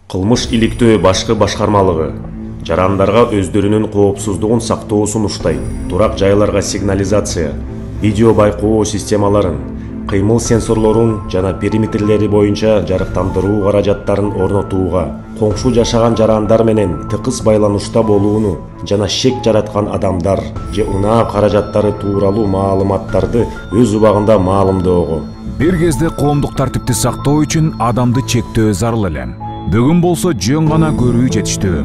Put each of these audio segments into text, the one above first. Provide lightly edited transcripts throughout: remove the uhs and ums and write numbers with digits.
Кылмыш иликтөө башкы башкармалыгы жарандарга өздөрүнүн коопсуздугун сактоосун уштайт. Турак жайларга сигнализация, видео байкоо системаларын, кыймыл сенсорлорун жана периметрлери боюнча жарыктандыруу каражаттарын орнотууга, коңшу жашаган жарандар менен тыкыз байланышта болууну жана шек жараткан адамдар же унаа каражаттары тууралуу маалыматтарды өз убагында маалымдоого. Бир кезде коомдук тартипти сактоо үчүн адамды чектөө зарыл эле. Бүгүн болсо жөн гана көрүү жетиштүү.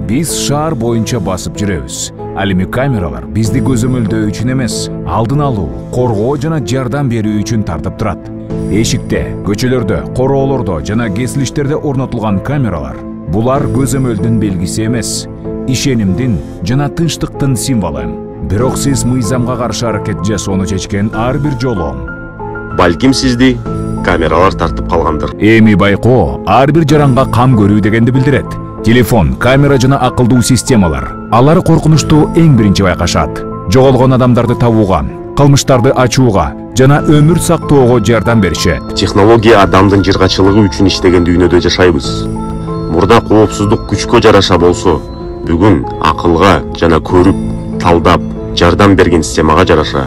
Биз шаар боюнча басып жүрөбүз. Ал эми камералар бизди көзөмөлдөө үчүн эмес, алдын алуу, коргоо жана жардам берүү үчүн тартып турат. Эшикте, көчөлөрдө, короолордо жана кесилиштерде орнотулган камералар булар көзөмөлдүн белгиси эмес, ишенимдин жана тынчтыктын символу. Бирок сиз мыйзамга каршы аракет жасоону чечкен ар бир жолу Балким сизди камералар тартып калгандыр. Эми байкоо ар бир жаранга кам көрүү дегенди билдирет. Телефон, камера жана акылдуу системалар алар коркунучту эң биринчи байкашат. Жоголгон адамдарды табууга, кылмыштарды ачууга жана өмүр сактоого жардам беришет. Технология адамдын жыргачылыгы үчүн иштеген дүйнөдө жашайбыз. Мурда коопсуздук күчкө жараша болсо, бүгүн акылга жана көрүп, талдап, жардам берген системага жараша.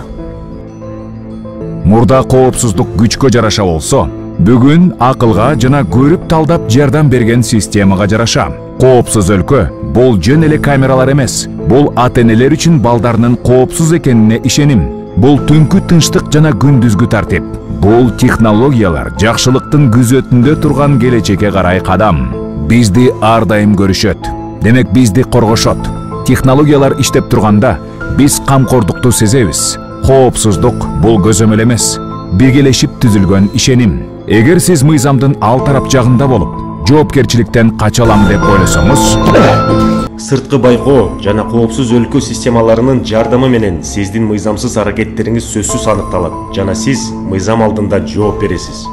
Мурда коопсуздук күчкө жараша болсо, бүгүн акылга жана көрүп талдап жардам берген системага жараша. Коопсуз өлкө бул жөн эле камералар эмес, бул ата-энелер үчүн балдарынын коопсуз экенине ишеним. Бул түнкү тынчтык жана күндүзгү тартип. Бул технологиялар жакшылыктын күзөтүндө турган келечекке карай кадам. Бизди ар дайым көрүшөт. Демек бизди коргошот. Технологиялар иштеп турганда биз камкордукту сезебиз. Коопсуздук бул көзөмөл эмес, биргелешип түзүлгөн ишеним. Эгер сиз мыйзамдын ал тарап жагында болуп, жоопкерчиликтен кача алам деп ойлосоңуз, сырткы байкоо жана коопсуз өлкө системаларынын жардамы менен сиздин мыйзамсыз аракеттериңиз сөзсүз аныкталат жана сиз мыйзам алдында жооп бересиз.